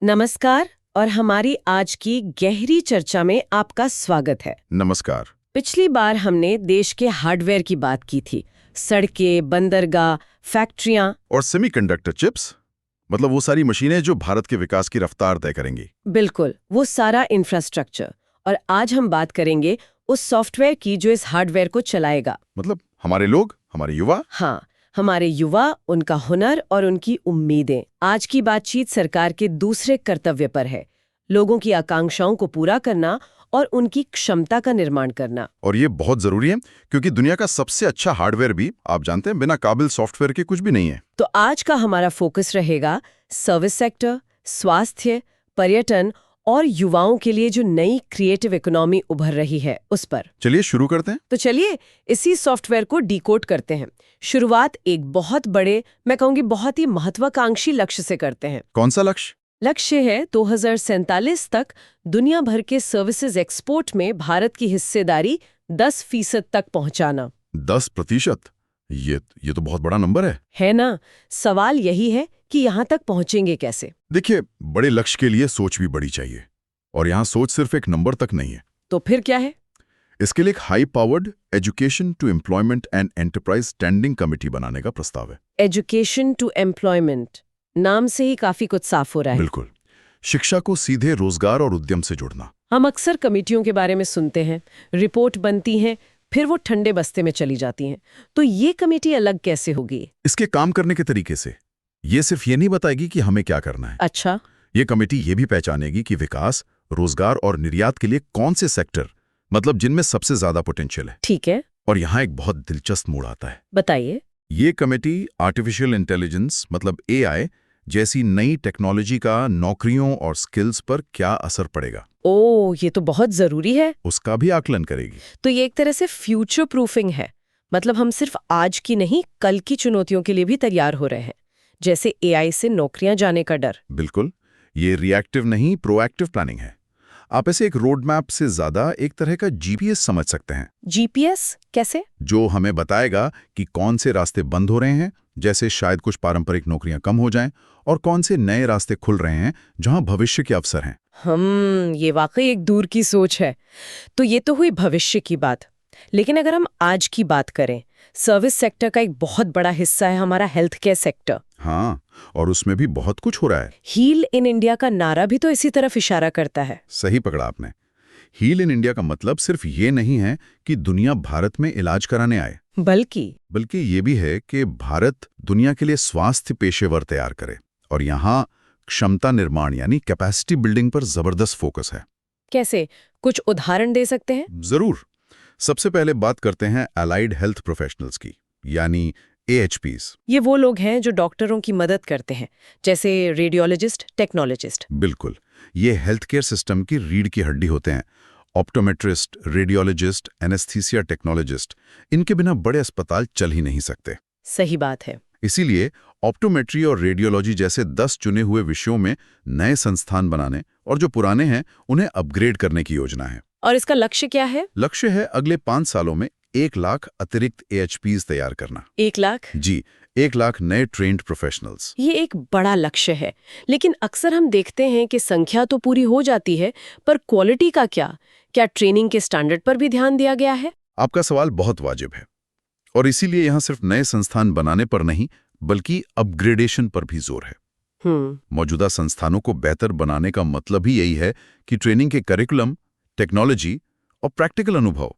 नमस्कार और हमारी आज की गहरी चर्चा में आपका स्वागत है। नमस्कार। पिछली बार हमने देश के हार्डवेयर की बात की थी। सड़कें, बंदरगाह, फैक्ट्रियां। और सेमीकंडक्टर चिप्स, मतलब वो सारी मशीनें जो भारत के विकास की रफ्तार तय करेंगी। बिल्कुल, वो सारा इंफ्रास्ट्रक्चर। और आज हम बात करेंगे उस सॉफ्टवेयर की जो इस हार्डवेयर को चलाएगा। मतलब हमारे लोग, हमारे युवा। हाँ, हमारे युवा, उनका हुनर और उनकी उम्मीदें। आज की बातचीत सरकार के दूसरे कर्तव्य पर है, लोगों की आकांक्षाओं को पूरा करना और उनकी क्षमता का निर्माण करना। और ये बहुत जरूरी है क्योंकि दुनिया का सबसे अच्छा हार्डवेयर भी, आप जानते हैं, बिना काबिल सॉफ्टवेयर के कुछ भी नहीं है। तो आज का हमारा फोकस रहेगा सर्विस सेक्टर, स्वास्थ्य, पर्यटन और युवाओं के लिए जो नई क्रिएटिव इकोनॉमी उभर रही है उस पर। चलिए शुरू करते हैं। तो चलिए इसी सॉफ्टवेयर को डिकोड करते हैं। शुरुआत एक बहुत बड़े, मैं कहूंगी बहुत ही महत्वाकांक्षी लक्ष्य से करते हैं। कौन सा लक्ष्य? लक्ष्य है 2047 तक दुनिया भर के सर्विसेज एक्सपोर्ट में भारत की हिस्सेदारी 10% तक पहुंचाना। 10%? ये तो बहुत बड़ा नंबर है ना? सवाल यही है कि यहाँ तक पहुंचेंगे कैसे? देखिए, बड़े लक्ष्य के लिए सोच भी बड़ी चाहिए, और यहाँ सोच सिर्फ एक नंबर तक नहीं है। तो फिर क्या है? इसके लिए एक high powered education to employment and enterprise standing committee बनाने का प्रस्ताव है। एजुकेशन टू एम्प्लॉयमेंट, नाम से ही काफी कुछ साफ हो रहा है। बिल्कुल, शिक्षा को सीधे रोजगार और उद्यम से जोड़ना। हम अक्सर कमेटियों के बारे में सुनते हैं, रिपोर्ट बनती है, फिर वो ठंडे बस्ते में चली जाती हैं। तो ये कमेटी अलग कैसे होगी? इसके काम करने के तरीके से ये सिर्फ ये नहीं बताएगी कि हमें क्या करना है। अच्छा। ये कमेटी ये भी पहचानेगी कि विकास, रोजगार और निर्यात के लिए कौन से सेक्टर, मतलब जिनमें सबसे ज्यादा पोटेंशियल है। ठीक है, और यहाँ एक बहुत दिलचस्प मोड़ आता है। बताइए। ये कमेटी आर्टिफिशियल इंटेलिजेंस, मतलब एआई जैसी नई टेक्नोलॉजी का नौकरियों और स्किल्स पर क्या असर पड़ेगा, ये तो बहुत जरूरी है। उसका भी आकलन करेगी। तो ये एक तरह से फ्यूचर प्रूफिंग है। मतलब हम सिर्फ आज की नहीं, कल की चुनौतियों के लिए भी तैयार हो रहे हैं, जैसे एआई से नौकरियां जाने का डर। बिल्कुल, ये रिएक्टिव नहीं, प्रोएक्टिव प्लानिंग है। आप ऐसे एक रोड मैप से ज्यादा एक तरह का जीपीएस समझ सकते हैं। जीपीएस कैसे? जो हमें बताएगा कि कौन से रास्ते बंद हो रहे हैं, जैसे शायद कुछ पारंपरिक नौकरियां कम हो जाएं, और कौन से नए रास्ते खुल रहे हैं जहां भविष्य के अवसर हैं। ये वाकई एक दूर की सोच है। तो ये तो हुई भविष्य की बात। लेकिन अगर हम आज की बात करें, सर्विस सेक्टर का एक बहुत बड़ा हिस्सा है हमारा हेल्थ केयर सेक्टर। हाँ, और उसमें भी बहुत कुछ हो रहा है। हील इन इंडिया का नारा भी तो इसी तरफ इशारा करता है। सही पकड़ा आपने। हील इन इंडिया का मतलब सिर्फ ये नहीं है कि दुनिया भारत में इलाज कराने आए, बल्कि ये भी है कि भारत दुनिया के लिए स्वास्थ्य पेशेवर तैयार करे। और यहाँ क्षमता निर्माण यानी कैपेसिटी बिल्डिंग पर जबरदस्त फोकस है। कैसे? कुछ उदाहरण दे सकते हैं? जरूर। सबसे पहले बात करते हैं अलाइड हेल्थ प्रोफेशनल्स की, यानी AHPs। ये वो लोग हैं जो डॉक्टरों की मदद करते हैं, जैसे रेडियोलॉजिस्ट, टेक्नोलॉजिस्ट। बिल्कुल, ये हेल्थ केयर सिस्टम की रीढ़ की हड्डी होते हैं। ऑप्टोमेट्रिस्ट, रेडियोलॉजिस्ट, एनेस्थीसिया टेक्नोलॉजिस्ट, इनके बिना बड़े अस्पताल चल ही नहीं सकते। सही बात है। इसीलिए ऑप्टोमेट्री और रेडियोलॉजी जैसे 10 चुने हुए विषयों में नए संस्थान बनाने, और जो पुराने हैं उन्हें अपग्रेड करने की योजना है। और इसका लक्ष्य क्या है? लक्ष्य है अगले 5 सालों में 1 लाख अतिरिक्त AHPs तैयार करना। 1 लाख? जी, 1 लाख नए ट्रेन्ड प्रोफेशनल्स। ये एक बड़ा लक्ष्य है, लेकिन अक्सर हम देखते हैं कि संख्या तो पूरी हो जाती है, पर क्वालिटी का क्या? क्या ट्रेनिंग के स्टैंडर्ड पर भी ध्यान दिया गया है? आपका सवाल बहुत वाजिब है, और इसीलिए यहाँ सिर्फ नए संस्थान बनाने पर नहीं, बल्कि अपग्रेडेशन पर भी जोर है। मौजूदा संस्थानों को बेहतर बनाने का मतलब ही यही है कि ट्रेनिंग के करिकुलम, टेक्नोलॉजी और प्रैक्टिकल अनुभव,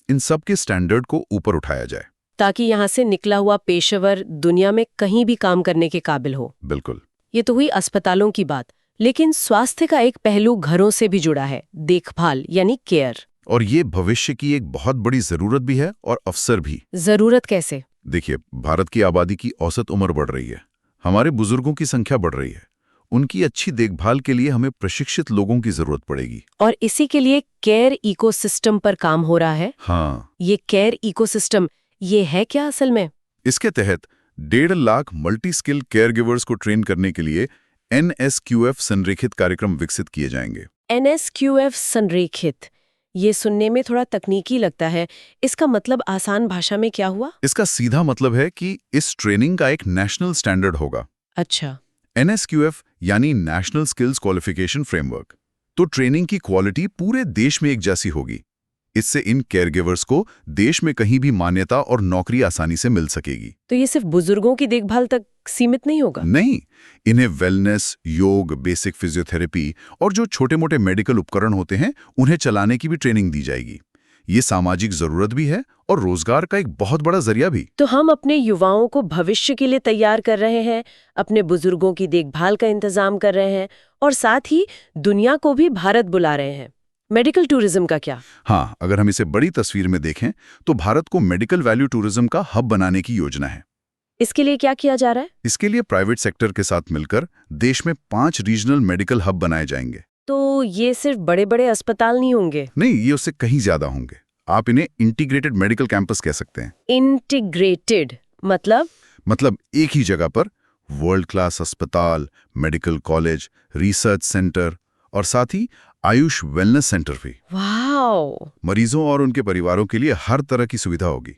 इन सब के स्टैंडर्ड को ऊपर उठाया जाए, ताकि यहाँ से निकला हुआ पेशेवर दुनिया में कहीं भी काम करने के काबिल हो। बिल्कुल। ये तो हुई अस्पतालों की बात, लेकिन स्वास्थ्य का एक पहलू घरों से भी जुड़ा है, देखभाल यानी केयर। और ये भविष्य की एक बहुत बड़ी जरूरत भी है और अवसर भी। जरूरत कैसे? देखिए, भारत की आबादी की औसत उम्र बढ़ रही है, हमारे बुजुर्गों की संख्या बढ़ रही है। उनकी अच्छी देखभाल के लिए हमें प्रशिक्षित लोगों की जरूरत पड़ेगी। और इसी के लिए केयर इकोसिस्टम पर काम हो रहा है। हाँ। ये केयर इकोसिस्टम, ये है क्या असल में? इसके तहत 1.5 lakh multi skill care givers को ट्रेन करने के लिए NSQF संरेखित कार्यक्रम विकसित किए जाएंगे। NSQF संरेखित, ये सुनने में थोड़ा तकनीकी लगता है। इसका मतलब आसान भाषा में क्या हुआ? इसका सीधा मतलब है कि इस ट्रेनिंग का एक नेशनल स्टैंडर्ड होगा। अच्छा। NSQF यानी नेशनल स्किल्स क्वालिफिकेशन फ्रेमवर्क। तो ट्रेनिंग की क्वालिटी पूरे देश में एक जैसी होगी। इससे इन केयरगिवर्स को देश में कहीं भी मान्यता और नौकरी आसानी से मिल सकेगी। तो ये सिर्फ बुजुर्गों की देखभाल तक सीमित नहीं होगा? नहीं, इन्हें वेलनेस, योग, बेसिक फिजियोथेरेपी और जो छोटे-मोटे मेडिकल उपकरण होते हैं उन्हें चलाने की भी ट्रेनिंग दी जाएगी। ये सामाजिक जरूरत भी है और रोजगार का एक बहुत बड़ा जरिया भी। तो हम अपने युवाओं को भविष्य के लिए तैयार कर रहे हैं, अपने बुजुर्गों की देखभाल का इंतजाम कर रहे हैं और साथ ही दुनिया को भी भारत बुला रहे हैं। मेडिकल टूरिज्म का क्या? हाँ, अगर हम इसे बड़ी तस्वीर में देखें तो भारत को मेडिकल वैल्यू टूरिज्म का हब बनाने की योजना है। इसके लिए क्या किया जा रहा है? इसके लिए प्राइवेट सेक्टर के साथ मिलकर देश में 5 रीजनल मेडिकल हब बनाए जाएंगे। तो ये सिर्फ बड़े-बड़े अस्पताल नहीं होंगे? नहीं, ये उससे कहीं ज्यादा होंगे। आप इन्हें इंटीग्रेटेड मेडिकल कैंपस कह सकते हैं। इंटीग्रेटेड मतलब एक ही जगह पर वर्ल्ड क्लास अस्पताल, मेडिकल कॉलेज, रिसर्च सेंटर और साथ ही आयुष वेलनेस सेंटर भी। वाओ! मरीजों और उनके परिवारों के लिए हर तरह की सुविधा होगी।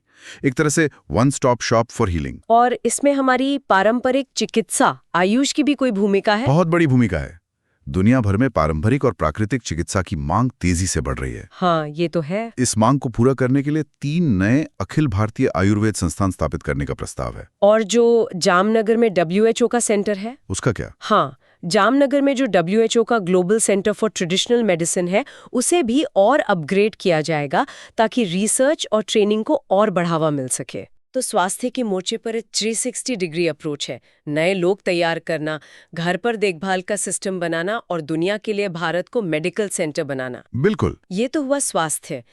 एक तरह से one stop shop for healing. और इसमें हमारी पारंपरिक चिकित्सा, आयुष की भी कोई भूमिका है? बहुत बड़ी भूमिका है। दुनिया भर में पारंपरिक और प्राकृतिक चिकित्सा की मांग तेजी से बढ़ रही है। हाँ, ये तो है। इस मांग को पूरा करने के लिए 3 नए अखिल भारतीय आयुर्वेद संस्थान स्थापित करने का प्रस्ताव है। और जो जामनगर में WHO का सेंटर है, उसका क्या? हाँ, जामनगर में जो WHO का global centre for traditional medicine है, उसे भी और अपग्रेड किया जाएगा ताकि रिसर्च और ट्रेनिंग को और बढ़ावा मिल सके। तो स्वास्थ्य के मोर्चे पर 360 डिग्री अप्रोच है। नए लोग तैयार करना, घर पर देखभाल का सिस्टम बनाना और दुनिया के लिए भारत को मेडिकल सेंटर बनाना। बिल्कुल। ये तो हुआ स्वास्थ्य,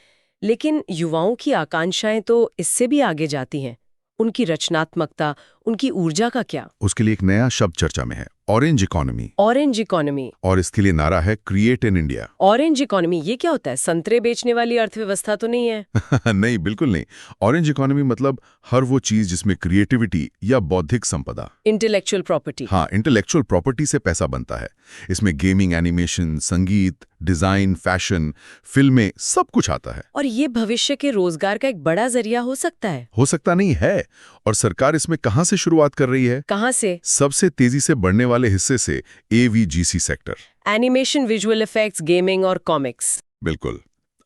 लेकिन युवाओं की आकांक्षाएं तो इससे भी आगे जाती हैं। उनकी रचनात्मकता, उनकी ऊर्जा का क्या? उसके लिए एक नया शब्द चर्चा में है, ऑरेंज इकोनॉमी। Orange economy. और इसके लिए नारा है create in India. Orange economy ये क्या होता है? संतरे बेचने वाली अर्थव्यवस्था तो नहीं है? नहीं, बिल्कुल नहीं। ऑरेंज इकोनॉमी मतलब हर वो चीज जिसमें क्रिएटिविटी या बौद्धिक संपदा, इंटेलेक्चुअल प्रॉपर्टी। हाँ, इंटेलेक्चुअल प्रॉपर्टी से पैसा बनता है। इसमें गेमिंग, एनिमेशन, संगीत, डिजाइन, फैशन, फिल्में, सब कुछ आता है। और ये भविष्य के रोजगार का एक बड़ा जरिया हो सकता है। हो सकता नहीं है। और सरकार इसमें कहां से शुरुआत कर रही है? कहां से? सबसे तेजी से बढ़ने वाले हिस्से से, AVGC sector. Animation, visual effects, gaming और कॉमिक्स। बिल्कुल।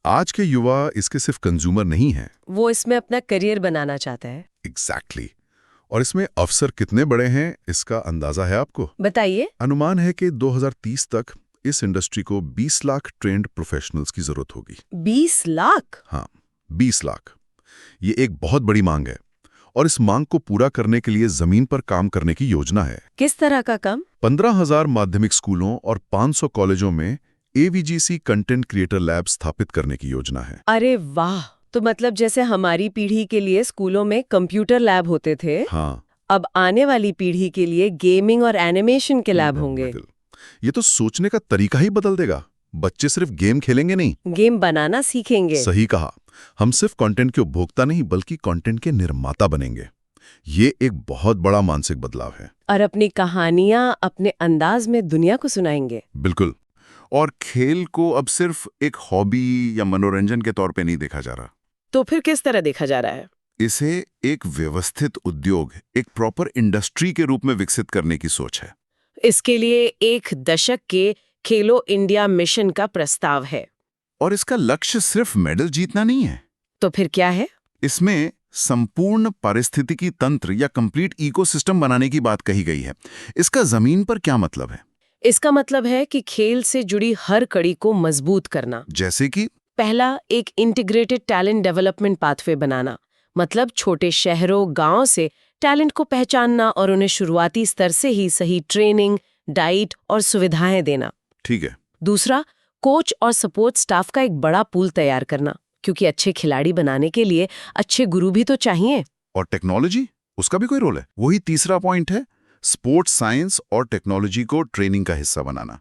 आज के युवा इसके सिर्फ कंज्यूमर नहीं है, वो इसमें अपना करियर बनाना चाहता है। एग्जैक्टली। और इसमें अवसर कितने बड़े हैं, इसका अंदाजा है आपको? बताइए। अनुमान है कि 2030 तक इस इंडस्ट्री को 20 लाख ट्रेंड प्रोफेशनल्स की जरूरत होगी। 20 लाख? हाँ, 20 लाख। ये एक बहुत बड़ी मांग है और इस मांग को पूरा करने के लिए जमीन पर काम करने की योजना है। किस तरह का काम? 15,000 माध्यमिक स्कूलों और 500 कॉलेजों में AVGC कंटेंट क्रिएटर लैब स्थापित करने की योजना है। अरे वाह! तो मतलब जैसे हमारी पीढ़ी के लिए स्कूलों में कंप्यूटर लैब होते थे, हाँ, अब आने वाली पीढ़ी के लिए गेमिंग और एनिमेशन के लैब होंगे। ये तो सोचने का तरीका ही बदल देगा। बच्चे सिर्फ गेम खेलेंगे नहीं, गेम बनाना सीखेंगे। सही कहा। हम सिर्फ कंटेंट के उपभोक्ता नहीं बल्कि कंटेंट के निर्माता बनेंगे। ये एक बहुत बड़ा मानसिक बदलाव है। और अपनी कहानियां अपने अंदाज में दुनिया को सुनाएंगे। बिल्कुल। और खेल को अब सिर्फ एक हॉबी या मनोरंजन के तौर पे नहीं देखा जा रहा। तो फिर किस तरह देखा जा रहा है? इसे एक व्यवस्थित उद्योग, एक प्रॉपर इंडस्ट्री के रूप में विकसित करने की सोच है। इसके लिए 1 दशक के खेलो इंडिया मिशन का प्रस्ताव है। और इसका लक्ष्य सिर्फ मेडल जीतना नहीं है। तो फिर क्या है? इसमें संपूर्ण पारिस्थितिकी तंत्र या कंप्लीट इकोसिस्टम बनाने की बात कही गई है। इसका जमीन पर क्या मतलब है? इसका मतलब है कि खेल से जुड़ी हर कड़ी को मजबूत करना। जैसे कि पहला, एक इंटीग्रेटेड टैलेंट डेवलपमेंट पाथवे बनाना, मतलब छोटे शहरों, गांव से टैलेंट को पहचानना और उन्हें शुरुआती स्तर से ही सही ट्रेनिंग, डाइट और सुविधाएं देना। ठीक है। दूसरा, कोच और सपोर्ट स्टाफ का एक बड़ा पूल तैयार करना, क्योंकि अच्छे खिलाड़ी बनाने के लिए अच्छे गुरु भी तो चाहिए। और टेक्नोलॉजी, उसका भी कोई रोल है? वही तीसरा पॉइंट है, स्पोर्ट्स साइंस और टेक्नोलॉजी को ट्रेनिंग का हिस्सा बनाना।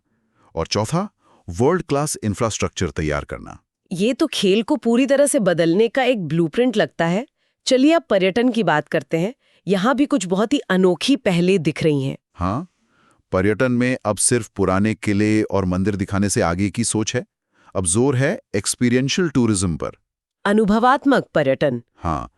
और चौथा, वर्ल्ड क्लास इंफ्रास्ट्रक्चर तैयार करना। ये तो खेल को पूरी तरह से बदलने का एक ब्लूप्रिंट लगता है। चलिए अब पर्यटन की बात करते हैं। यहाँ भी कुछ बहुत ही अनोखी पहलें दिख रही हैं। हाँ, पर्यटन में अब सिर्फ पुराने किले और मंदिर दिखाने से आगे की सोच है। अब जोर है एक्सपीरियंशियल टूरिज्म पर। अनुभवात्मक पर्यटन। हाँ,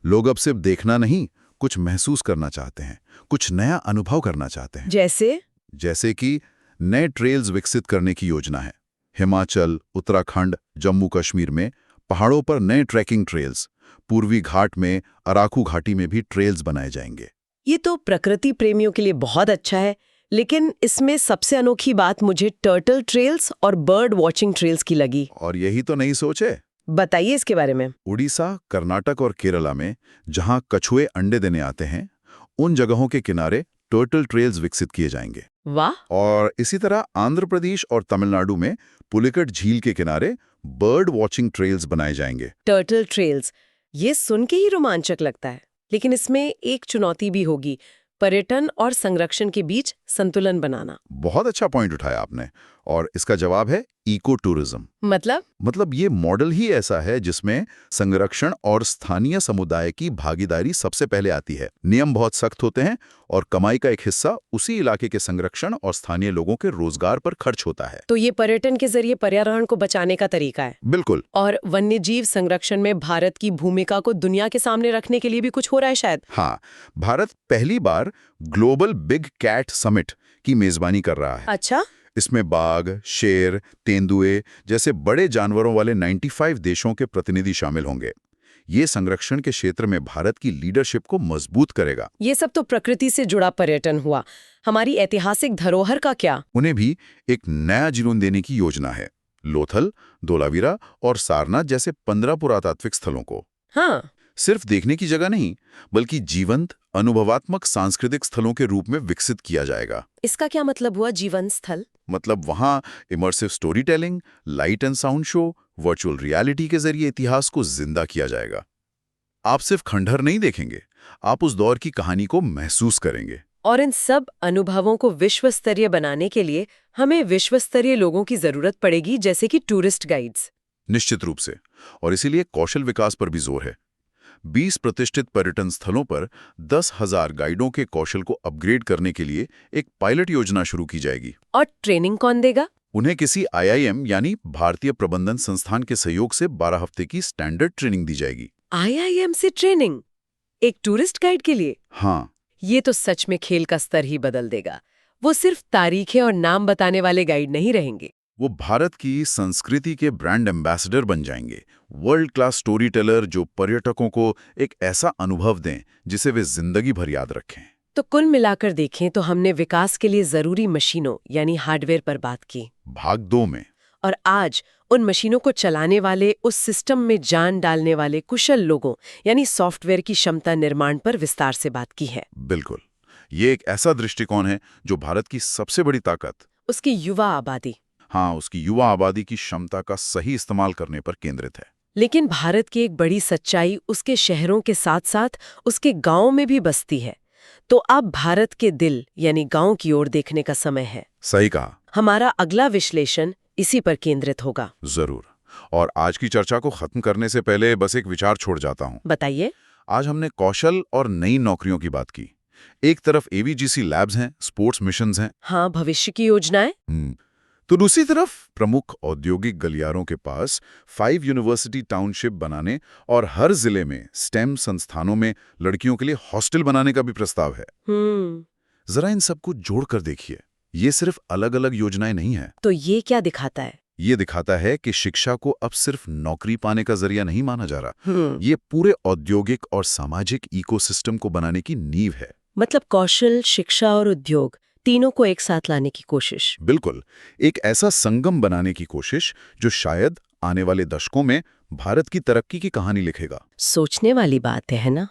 लोग अब सिर्फ देखना नहीं, कुछ महसूस करना चाहते हैं, कुछ नया अनुभव करना चाहते हैं। जैसे जैसे कि नए ट्रेल्स विकसित करने की योजना है। हिमाचल, उत्तराखंड, जम्मू कश्मीर में पहाड़ों पर नए ट्रैकिंग ट्रेल्स, पूर्वी घाट में, अराकू घाटी में भी ट्रेल्स बनाए जाएंगे। ये तो प्रकृति प्रेमियों के लिए बहुत अच्छा है, लेकिन इसमें सबसे अनोखी बात मुझे टर्टल ट्रेल्स और बर्ड वॉचिंग ट्रेल्स की लगी। और यही तो नई सोच है। बताइए इसके बारे में। उड़ीसा, कर्नाटक और केरला में जहां कछुए अंडे देने आते हैं, उन जगहों के किनारे टर्टल ट्रेल्स विकसित किए जाएंगे। वाह। और इसी तरह आंध्र प्रदेश और तमिलनाडु में पुलिकट झील के किनारे बर्ड वॉचिंग ट्रेल्स बनाए जाएंगे। टर्टल ट्रेल्स, ये सुन के ही रोमांचक लगता है, लेकिन इसमें एक चुनौती भी होगी, पर्यटन और संरक्षण के बीच संतुलन बनाना। बहुत अच्छा पॉइंट उठाया आपने, और इसका जवाब है इको टूरिज्म। मतलब ये मॉडल ही ऐसा है जिसमें संरक्षण और स्थानीय समुदाय की भागीदारी सबसे पहले आती है। नियम बहुत सख्त होते हैं और कमाई का एक हिस्सा उसी इलाके के संरक्षण और स्थानीय लोगों के रोजगार पर खर्च होता है। तो ये पर्यटन के जरिए पर्यावरण को बचाने का तरीका है। बिल्कुल। और वन्यजीव संरक्षण में भारत की भूमिका को दुनिया के सामने रखने के लिए भी कुछ हो रहा है शायद। हाँ, भारत पहली बार ग्लोबल बिग कैट समिट की मेजबानी कर रहा है। अच्छा। इसमें बाघ, शेर, तेंदुए जैसे बड़े जानवरों वाले 95 देशों के प्रतिनिधि शामिल होंगे। ये संरक्षण के क्षेत्र में भारत की लीडरशिप को मजबूत करेगा। ये सब तो प्रकृति से जुड़ा पर्यटन हुआ। हमारी ऐतिहासिक धरोहर का क्या? उन्हें भी एक नया जीवन देने की योजना है। लोथल, धोलावीरा और सारनाथ जैसे 15 पुरातात्विक स्थलों को हाँ, सिर्फ देखने की जगह नहीं, बल्कि जीवंत, अनुभवात्मक सांस्कृतिक स्थलों के रूप में विकसित किया जाएगा। इसका क्या मतलब हुआ जीवन स्थल? मतलब वहां immersive story telling, light and sound show, virtual reality के जरिए इतिहास को जिंदा किया जाएगा। आप सिर्फ खंडहर नहीं देखेंगे, आप उस दौर की कहानी को महसूस करेंगे। और इन सब अनुभवों को विश्व स्तरीय बनाने के लिए हमें विश्व स्तरीय लोगों की जरूरत पड़ेगी, जैसे कि टूरिस्ट गाइड्स। निश्चित रूप से। और इसीलिए कौशल विकास पर भी जोर है। 20 प्रतिष्ठित पर्यटन स्थलों पर 10,000 गाइडों के कौशल को अपग्रेड करने के लिए एक पायलट योजना शुरू की जाएगी। और ट्रेनिंग कौन देगा? उन्हें किसी IIM यानी भारतीय प्रबंधन संस्थान के सहयोग से 12 हफ्ते की स्टैंडर्ड ट्रेनिंग दी जाएगी। IIM से ट्रेनिंग एक टूरिस्ट गाइड के लिए? हाँ, ये तो सच में खेल का स्तर ही बदल देगा। वो सिर्फ तारीखें और नाम बताने वाले गाइड नहीं रहेंगे। वो भारत की संस्कृति के ब्रांड एम्बेसडर बन जाएंगे। वर्ल्ड क्लास स्टोरी टेलर जो पर्यटकों को एक ऐसा अनुभव दें जिसे वे जिंदगी भर याद रखें। तो कुल मिलाकर देखें तो हमने विकास के लिए जरूरी मशीनों यानी हार्डवेयर पर बात की भाग 2 में। और आज उन मशीनों को चलाने वाले, उस सिस्टम में जान डालने वाले कुशल लोगों यानी सॉफ्टवेयर की क्षमता निर्माण पर विस्तार से बात की है। बिल्कुल। ये एक ऐसा दृष्टिकोण है जो भारत की सबसे बड़ी ताकत, उसकी युवा आबादी, हाँ, उसकी युवा आबादी की क्षमता का सही इस्तेमाल करने पर केंद्रित है। लेकिन भारत की एक बड़ी सच्चाई उसके शहरों के साथ साथ उसके गांवों में भी बसती है। तो अब भारत के दिल यानी गांव की ओर देखने का समय है। सही कहा। हमारा अगला विश्लेषण इसी पर केंद्रित होगा। जरूर। और आज की चर्चा को खत्म करने से पहले बस एक विचार छोड़ जाता हूँ। बताइए। आज हमने कौशल और नई नौकरियों की बात की। एक तरफ AVGC लैब्स हैं, स्पोर्ट्स मिशंस हैं। हाँ, भविष्य की योजनाएं। तो दूसरी तरफ प्रमुख औद्योगिक गलियारों के पास 5 यूनिवर्सिटी टाउनशिप बनाने और हर जिले में स्टेम संस्थानों में लड़कियों के लिए हॉस्टल बनाने का भी प्रस्ताव है। जरा इन सबको जोड़कर देखिए। ये सिर्फ अलग-अलग योजनाएं नहीं है। तो ये क्या दिखाता है? ये दिखाता है कि शिक्षा को अब सिर्फ नौकरी पाने का जरिया नहीं माना जा रहा। ये पूरे औद्योगिक और सामाजिक इकोसिस्टम को बनाने की नींव है। मतलब कौशल, शिक्षा और उद्योग तीनों को एक साथ लाने की कोशिश। बिल्कुल। एक ऐसा संगम बनाने की कोशिश जो शायद आने वाले दशकों में भारत की तरक्की की कहानी लिखेगा। सोचने वाली बात है ना?